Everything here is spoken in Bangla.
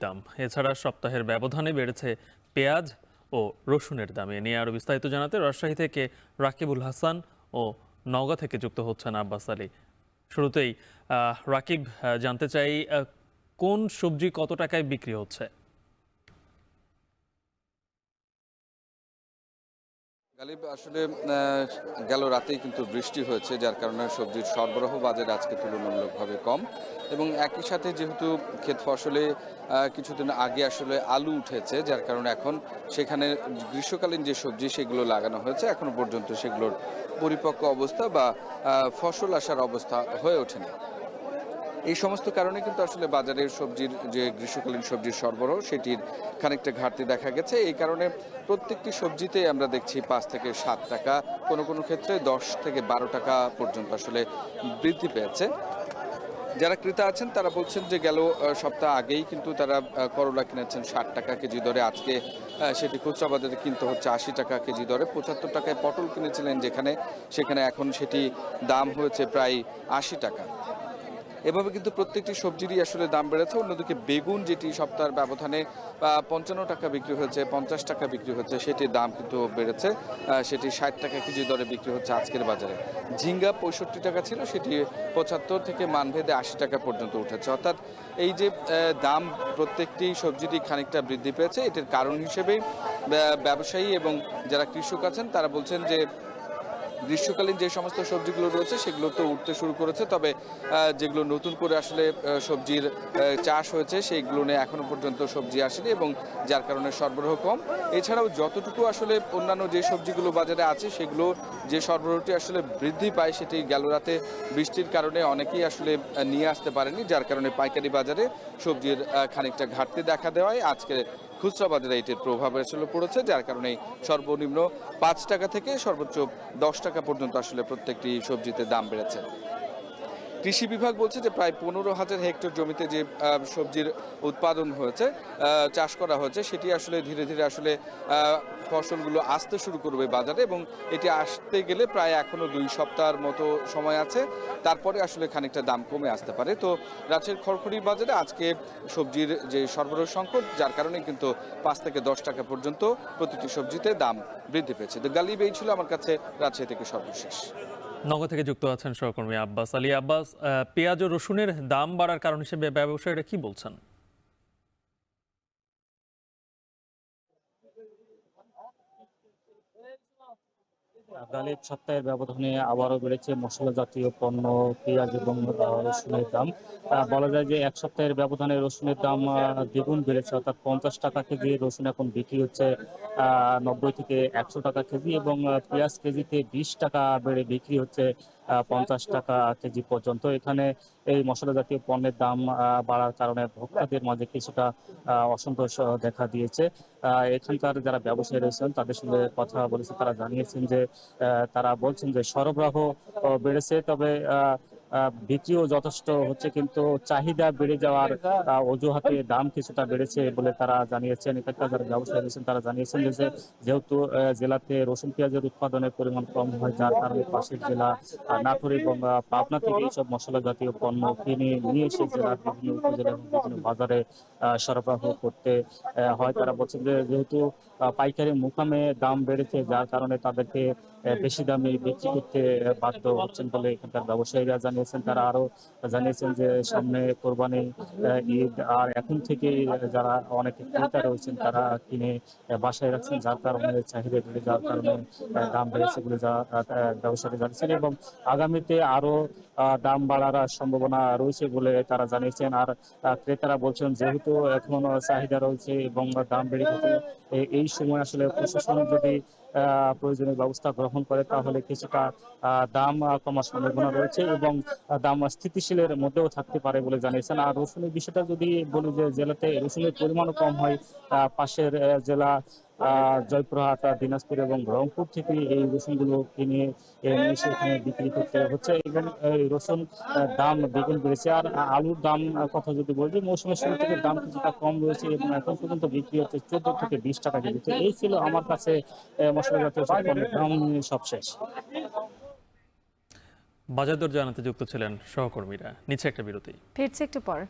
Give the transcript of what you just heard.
দাম। এছাড়া সপ্তাহের ব্যবধানে বেড়েছে পেঁয়াজ ও রসুনের দাম। এ নিয়ে আরও বিস্তারিত জানাতে রাজশাহী থেকে রাকিবুল হাসান ও নওগাঁ থেকে যুক্ত হচ্ছেন আব্বাস আলী। শুরুতেই রাকিব, জানতে চাই কোন সবজি কত টাকায় বিক্রি হচ্ছে? গালিব, আসলে গেল রাতেই কিন্তু বৃষ্টি হয়েছে, যার কারণে সবজির সরবরাহ বাজারে আজকে তুলনামূলকভাবে কম। এবং একই সাথে যেহেতু ক্ষেত ফসলে কিছুদিন আগে আসলে আলু উঠেছে, যার কারণে এখন সেখানে গ্রীষ্মকালীন যে সবজি সেগুলো লাগানো হয়েছে, এখনো পর্যন্ত সেগুলোর পরিপক্ক অবস্থা বা ফসল আসার অবস্থা হয়ে ওঠেনি। এই সমস্ত কারণে কিন্তু আসলে বাজারের সবজির যে গ্রীষ্মকালীন সবজির সরবরাহ সেটির খানিকটা ঘাটতি দেখা গেছে। এই কারণে প্রত্যেকটি সবজিতে আমরা দেখছি ৫ থেকে ৭ টাকা, কোনো কোনো ক্ষেত্রে ১০ থেকে ১২ টাকা পর্যন্ত আসলে বৃদ্ধি পেয়েছে। যারা ক্রেতা আছেন তারা বলছেন যে গেল সপ্তাহ আগেই কিন্তু তারা করলা কিনেছেন ৬০ টাকা কেজি দরে, আজকে সেটি খুচরা বাজারে কিনতে হচ্ছে ৮০ টাকা কেজি দরে। ৭৫ টাকায় পটল কিনেছিলেন সেখানে এখন সেটি দাম হয়েছে প্রায় ৮০ টাকা। এভাবে কিন্তু প্রত্যেকটি সবজিরই আসলে দাম বেড়েছে। অন্যদিকে বেগুন, যেটি সপ্তাহের ব্যবধানে ৫৫ টাকা বিক্রি হয়েছে, ৫০ টাকা বিক্রি হচ্ছে, সেটির দাম কিন্তু বেড়েছে। সেটি ৬০ টাকা কেজি দরে বিক্রি হচ্ছে আজকের বাজারে। ঝিঙ্গা ৬৫ টাকা ছিল, সেটি ৭৫ থেকে মানভেদে ৮০ টাকা পর্যন্ত উঠেছে। অর্থাৎ এই যে দাম প্রত্যেকটি সবজিরই খানিকটা বৃদ্ধি পেয়েছে, এটির কারণ হিসেবেই ব্যবসায়ী এবং যারা কৃষক আছেন তারা বলছেন যে গ্রীষ্মকালীন যে সমস্ত সবজিগুলো রয়েছে সেগুলো তো উঠতে শুরু করেছে, তবে যেগুলো নতুন করে আসলে সবজির চাষ হয়েছে সেইগুলো নিয়ে এখনো পর্যন্ত সবজি আসেনি এবং যার কারণে সরবরাহ কম। এছাড়াও যতটুকু আসলে অন্যান্য যে সবজিগুলো বাজারে আছে সেগুলো যে সরবরাহটি আসলে বৃদ্ধি পায়, সেটি গেল রাতে বৃষ্টির কারণে অনেকেই আসলে নিয়ে আসতে পারেনি, যার কারণে পাইকারি বাজারে সবজির খানিকটা ঘাটতি দেখা দেওয়ায় আজকে খুচরা বাজারে এটির প্রভাব আসলে পড়েছে, যার কারণে সর্বনিম্ন ৫ টাকা থেকে সর্বোচ্চ ১০ টাকা পর্যন্ত আসলে প্রত্যেকটি সবজিতে দাম বেড়েছে। কৃষি বিভাগ বলছে যে প্রায় ১৫,০০০ হেক্টর জমিতে যে সবজির উৎপাদন হয়েছে, চাষ করা হয়েছে, সেটি আসলে ধীরে ধীরে আসলে ফসলগুলো আসতে শুরু করবে বাজারে এবং এটি আসতে গেলে প্রায় এখনো ২ সপ্তাহের মতো সময় আছে, তারপরে আসলে খানিকটা দাম কমে আসতে পারে। তো রাজশাহীর খড়খড়ি বাজারে আজকে সবজির যে সরবরাহ সংকট, যার কারণে কিন্তু ৫ থেকে ১০ টাকা পর্যন্ত প্রতিটি সবজিতে দাম বৃদ্ধি পেয়েছে। তো গালিব, এই ছিল আমার কাছে রাজশাহী থেকে সর্বশেষ। নওগাঁ থেকে যুক্ত আছেন সহকর্মী আব্বাস আলী। আব্বাস, পেঁয়াজ ও রসুনের দাম বাড়ার কারণ হিসেবে ব্যবসায়ীরা কি বলছেন? গালিব, সপ্তাহের ব্যবধানে আবারও বেড়েছে মশলা জাতীয় পণ্য, পেঁয়াজ এবং রসুনের দাম। বলা যায় যে এক সপ্তাহের ব্যবধানে রসুনের দাম দ্বিগুণ বেড়েছে, অর্থাৎ ৫০ টাকা কেজি রসুন এখন বিক্রি হচ্ছে ৯০ থেকে ১০০ টাকা কেজি এবং পেঁয়াজ কেজিতে ২০ টাকা বেড়ে বিক্রি হচ্ছে ৫০ টাকা কেজি পর্যন্ত। এখানে এই মশলা জাতীয় পণ্যের দাম বাড়ার কারণে ভোক্তাদের মাঝে কিছুটা অসন্তোষ দেখা দিয়েছে। এখানকার যারা ব্যবসায়ী রয়েছেন তাদের সঙ্গে কথা বলেছে, তারা জানিয়েছেন যে তারা বলছেন যে সরবরাহ বেড়েছে, তবে বিক্রিও যথেষ্ট হচ্ছে, কিন্তু চাহিদা বেড়ে যাওয়ার অজুহাতে দাম কিছুটা বেড়েছে বলে তারা জানিয়েছেন। এখানকার যারা ব্যবসায়ী রয়েছেন তারা জানিয়েছেন যে যেহেতু জেলাতে রসুন পেঁয়াজের উৎপাদনের পরিমাণ কম হয়, যার কারণে পাশের জেলা নাটোর এবং পাবনা থেকে এইসব মশলা জাতীয় পণ্য কিনে নিয়ে এসে জেলার বিভিন্ন উপজেলা এবং বিভিন্ন বাজারে সরবরাহ করতে হয়। তারা বলছেন যে যেহেতু পাইকারি মোকামে দাম বেড়েছে, যার কারণে তাদেরকে বেশি দামে বিক্রি করতে বাধ্য হচ্ছেন বলে এখানকার ব্যবসায়ীরা জানিয়েছেন। তারা আরো জানিয়েছেন যে সামনে কোরবানি ঈদ, আর এখন থেকে যারা অনেক ক্রেতা রয়েছেন তারা কিনে বাসায় রাখছেন, যার কারণে চাহিদা বেড়ে যাওয়ার কারণে দাম বেড়েছে বলে ব্যবসায়ীরা জানিয়েছেন এবং আগামীতে আরো দাম বাড়ার সম্ভাবনা রয়েছে বলে তারা জানিয়েছেন। আর ক্রেতারা বলছেন যেহেতু এখন চাহিদা রয়েছে এবং দাম বেড়ে গেছে, এই সময় আসলে প্রশাসন যদি প্রয়োজনীয় ব্যবস্থা গ্রহণ করে তাহলে কিছুটা দাম কমার সম্ভাবনা রয়েছে এবং দাম স্থিতিশীলের মধ্যেও থাকতে পারে বলে জানিয়েছেন। আর রসুনের বিষয়টা যদি বলি, যে জেলাতে রসুনের পরিমাণও কম হয়, পাশের জেলা জয়পুরহাট, দিনাজপুর এবং রংপুর থেকে এই রসুনগুলো কিনে এসে এখানে বিক্রি করতে হচ্ছে এবং এই রসুন দাম দ্বিগুণ বেড়েছে। আর আলুর দাম কথা যদি বলি, মৌসুমের শুরু থেকে দাম কিছুটা কম রয়েছে এবং এখন পর্যন্ত বিক্রি হচ্ছে ১৪ থেকে ২০ টাকা কেজি। তো এই ছিল আমার কাছে মশলা জাতীয় পণ্যের দাম সবশেষ। বাজার দর জানাতে যুক্ত ছিলেন সহকর্মীরা। নিচ্ছে একটা বিরতি, ফিরছে একটু পর।